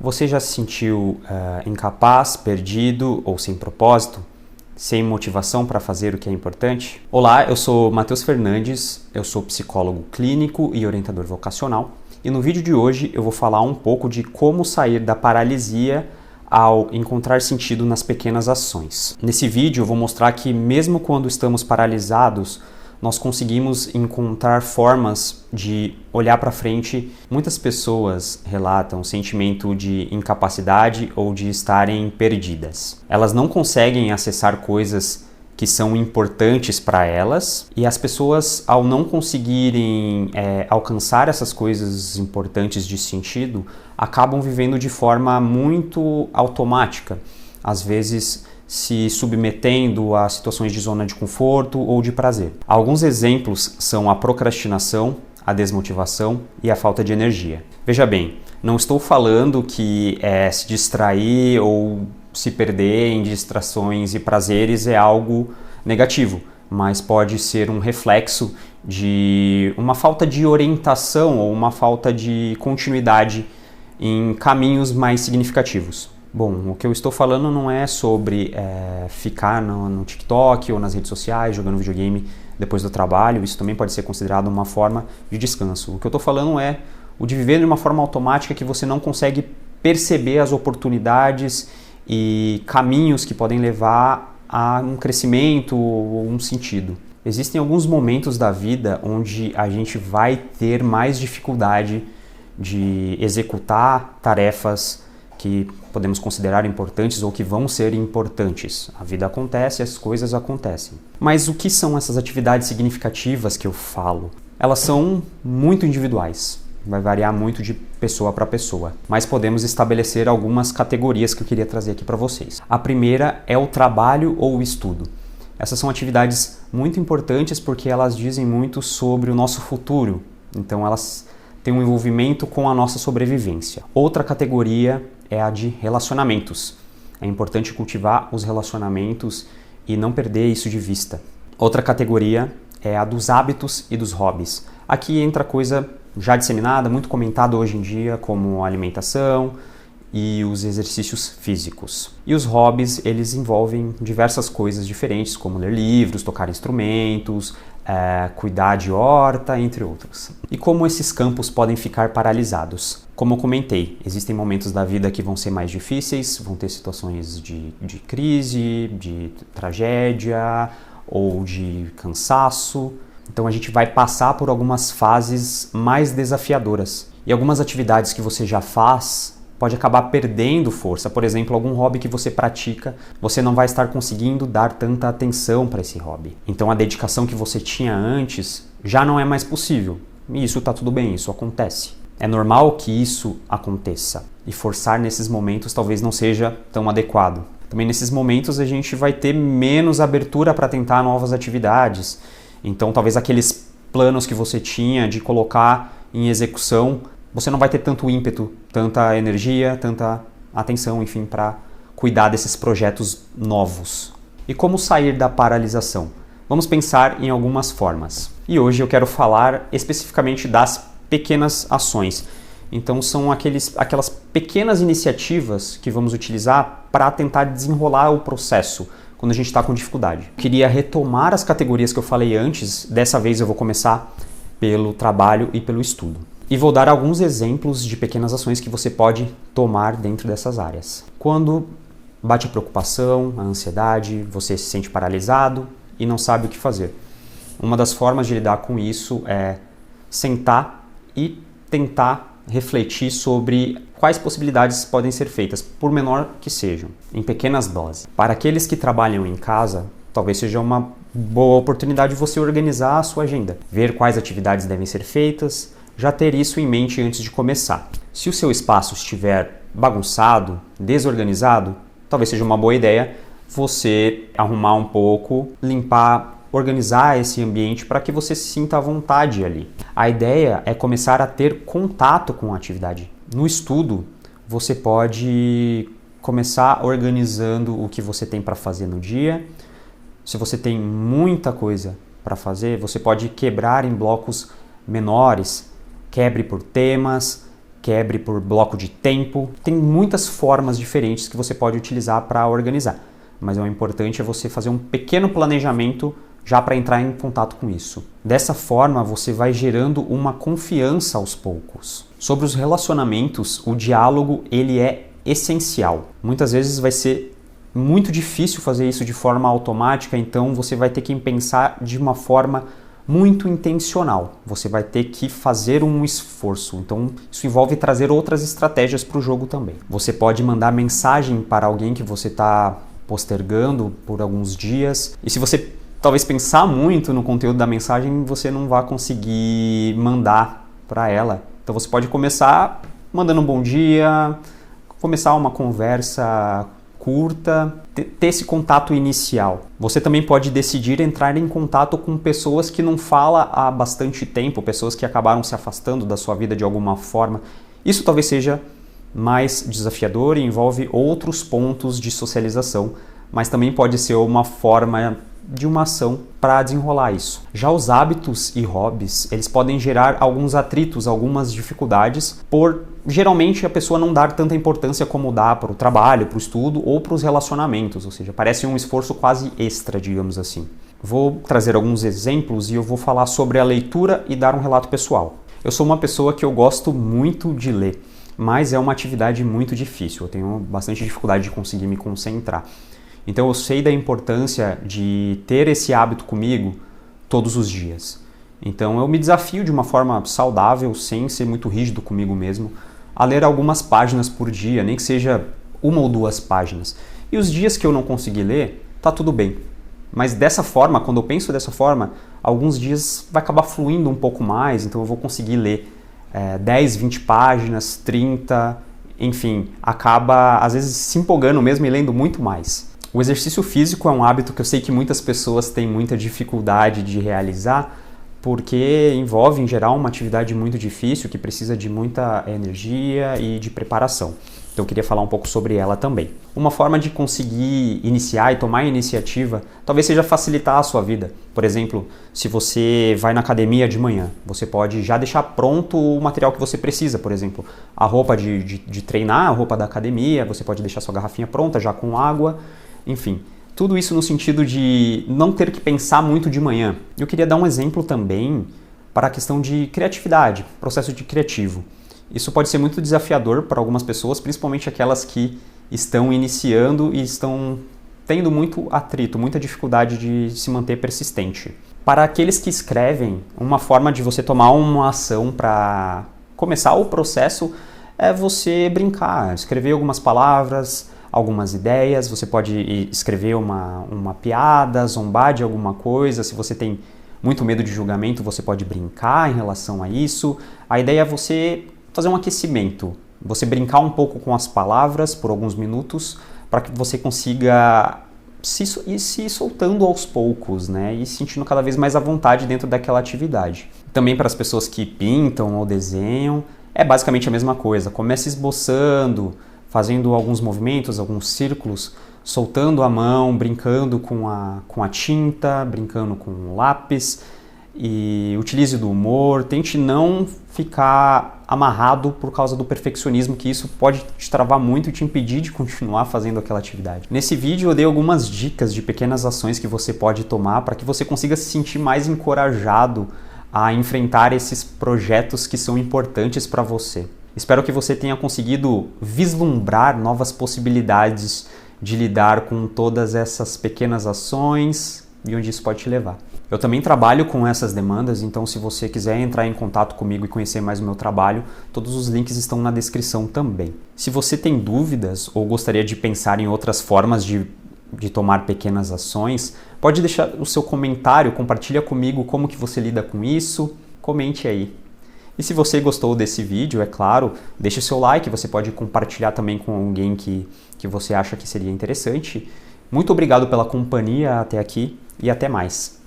Você já se sentiu incapaz, perdido ou sem propósito? Sem motivação para fazer o que é importante? Olá, eu sou Matheus Fernandes, eu sou psicólogo clínico e orientador vocacional. E no vídeo de hoje eu vou falar um pouco de como sair da paralisia ao encontrar sentido nas pequenas ações. Nesse vídeo eu vou mostrar que mesmo quando estamos paralisados, nós conseguimos encontrar formas de olhar para frente. Muitas pessoas relatam sentimento de incapacidade ou de estarem perdidas. Elas não conseguem acessar coisas que são importantes para elas, e as pessoas, ao não conseguirem alcançar essas coisas importantes de sentido, acabam vivendo de forma muito automática, às vezes se submetendo a situações de zona de conforto ou de prazer. Alguns exemplos são a procrastinação, a desmotivação e a falta de energia. Veja bem, não estou falando que se distrair ou se perder em distrações e prazeres é algo negativo, mas pode ser um reflexo de uma falta de orientação ou uma falta de continuidade em caminhos mais significativos. Bom, o que eu estou falando não é sobre ficar no TikTok ou nas redes sociais jogando videogame depois do trabalho. Isso também pode ser considerado uma forma de descanso. O que eu estou falando é o de viver de uma forma automática que você não consegue perceber as oportunidades e caminhos que podem levar a um crescimento ou um sentido. Existem alguns momentos da vida onde a gente vai ter mais dificuldade de executar tarefas que podemos considerar importantes ou que vão ser importantes. A vida acontece, as coisas acontecem. Mas o que são essas atividades significativas que eu falo? Elas são muito individuais. Vai variar muito de pessoa para pessoa, mas podemos estabelecer algumas categorias que eu queria trazer aqui para vocês. A primeira é o trabalho ou o estudo. Essas são atividades muito importantes porque elas dizem muito sobre o nosso futuro, então elas têm um envolvimento com a nossa sobrevivência. Outra categoria é a de relacionamentos. É importante cultivar os relacionamentos e não perder isso de vista. Outra categoria é a dos hábitos e dos hobbies. Aqui entra coisa já disseminada, muito comentada hoje em dia, como a alimentação e os exercícios físicos. E os hobbies, eles envolvem diversas coisas diferentes, como ler livros, tocar instrumentos, cuidar de horta, entre outros. E como esses campos podem ficar paralisados? Como eu comentei, existem momentos da vida que vão ser mais difíceis, vão ter situações de crise, de tragédia ou de cansaço. Então a gente vai passar por algumas fases mais desafiadoras. E algumas atividades que você já faz pode acabar perdendo força. Por exemplo, algum hobby que você pratica, você não vai estar conseguindo dar tanta atenção para esse hobby. Então a dedicação que você tinha antes já não é mais possível. E isso está tudo bem, isso acontece. É normal que isso aconteça. E forçar nesses momentos talvez não seja tão adequado. Também nesses momentos a gente vai ter menos abertura para tentar novas atividades. Então talvez aqueles planos que você tinha de colocar em execução, você não vai ter tanto ímpeto, tanta energia, tanta atenção, enfim, para cuidar desses projetos novos. E como sair da paralisação? Vamos pensar em algumas formas. E hoje eu quero falar especificamente das pequenas ações. Então são aquelas pequenas iniciativas que vamos utilizar para tentar desenrolar o processo quando a gente está com dificuldade. Eu queria retomar as categorias que eu falei antes. Dessa vez eu vou começar pelo trabalho e pelo estudo. E vou dar alguns exemplos de pequenas ações que você pode tomar dentro dessas áreas. Quando bate a preocupação, a ansiedade, você se sente paralisado e não sabe o que fazer. Uma das formas de lidar com isso é sentar e tentar refletir sobre quais possibilidades podem ser feitas, por menor que sejam, em pequenas doses. Para aqueles que trabalham em casa, talvez seja uma boa oportunidade de você organizar a sua agenda, ver quais atividades devem ser feitas, já ter isso em mente antes de começar. Se o seu espaço estiver bagunçado, desorganizado, talvez seja uma boa ideia você arrumar um pouco, limpar, organizar esse ambiente para que você se sinta à vontade ali. A ideia é começar a ter contato com a atividade. No estudo, você pode começar organizando o que você tem para fazer no dia. Se você tem muita coisa para fazer, você pode quebrar em blocos menores, quebre por temas, quebre por bloco de tempo. Tem muitas formas diferentes que você pode utilizar para organizar, mas o importante é você fazer um pequeno planejamento já para entrar em contato com isso. Dessa forma, você vai gerando uma confiança aos poucos. Sobre os relacionamentos, o diálogo ele é essencial. Muitas vezes vai ser muito difícil fazer isso de forma automática, então você vai ter que pensar de uma forma muito intencional. Você vai ter que fazer um esforço. Então, isso envolve trazer outras estratégias para o jogo também. Você pode mandar mensagem para alguém que você está postergando por alguns dias. E se você talvez pensar muito no conteúdo da mensagem, você não vai conseguir mandar para ela. Então você pode começar mandando um bom dia, começar uma conversa curta, ter esse contato inicial. Você também pode decidir entrar em contato com pessoas que não fala há bastante tempo, pessoas que acabaram se afastando da sua vida de alguma forma. Isso talvez seja mais desafiador e envolve outros pontos de socialização, mas também pode ser uma forma de uma ação para desenrolar isso. Já os hábitos e hobbies, eles podem gerar alguns atritos, algumas dificuldades, por geralmente a pessoa não dar tanta importância como dá para o trabalho, para o estudo ou para os relacionamentos, ou seja, parece um esforço quase extra, digamos assim. Vou trazer alguns exemplos e eu vou falar sobre a leitura e dar um relato pessoal. Eu sou uma pessoa que eu gosto muito de ler, mas é uma atividade muito difícil, eu tenho bastante dificuldade de conseguir me concentrar. Então eu sei da importância de ter esse hábito comigo todos os dias. Então eu me desafio de uma forma saudável, sem ser muito rígido comigo mesmo, a ler algumas páginas por dia, nem que seja 1 ou 2 páginas. E os dias que eu não conseguir ler, tá tudo bem. Mas dessa forma, quando eu penso dessa forma, alguns dias vai acabar fluindo um pouco mais, então eu vou conseguir ler 10, 20 páginas, 30, enfim, acaba às vezes se empolgando mesmo e lendo muito mais. O exercício físico é um hábito que eu sei que muitas pessoas têm muita dificuldade de realizar, porque envolve, em geral, uma atividade muito difícil, que precisa de muita energia e de preparação. Então eu queria falar um pouco sobre ela também. Uma forma de conseguir iniciar e tomar iniciativa, talvez seja facilitar a sua vida. Por exemplo, se você vai na academia de manhã, você pode já deixar pronto o material que você precisa, por exemplo, a roupa de treinar, a roupa da academia, você pode deixar sua garrafinha pronta já com água. Enfim, tudo isso no sentido de não ter que pensar muito de manhã. Eu queria dar um exemplo também para a questão de criatividade, processo de criativo. Isso pode ser muito desafiador para algumas pessoas, principalmente aquelas que estão iniciando e estão tendo muito atrito, muita dificuldade de se manter persistente. Para aqueles que escrevem, uma forma de você tomar uma ação para começar o processo é você brincar, escrever algumas palavras, algumas ideias, você pode escrever uma piada, zombar de alguma coisa. Se você tem muito medo de julgamento, você pode brincar em relação a isso. A ideia é você fazer um aquecimento, você brincar um pouco com as palavras por alguns minutos, para que você consiga ir se soltando aos poucos, né? E sentindo cada vez mais à vontade dentro daquela atividade. Também para as pessoas que pintam ou desenham, é basicamente a mesma coisa. Comece esboçando, fazendo alguns movimentos, alguns círculos, soltando a mão, brincando com a tinta, brincando com o lápis, e utilize do humor, tente não ficar amarrado por causa do perfeccionismo, que isso pode te travar muito e te impedir de continuar fazendo aquela atividade. Nesse vídeo eu dei algumas dicas de pequenas ações que você pode tomar para que você consiga se sentir mais encorajado a enfrentar esses projetos que são importantes para você. Espero que você tenha conseguido vislumbrar novas possibilidades de lidar com todas essas pequenas ações e onde isso pode te levar. Eu também trabalho com essas demandas, então se você quiser entrar em contato comigo e conhecer mais o meu trabalho, todos os links estão na descrição também. Se você tem dúvidas ou gostaria de pensar em outras formas de tomar pequenas ações, pode deixar o seu comentário, compartilha comigo como que você lida com isso, comente aí. E se você gostou desse vídeo, é claro, deixe seu like, você pode compartilhar também com alguém que você acha que seria interessante. Muito obrigado pela companhia até aqui e até mais.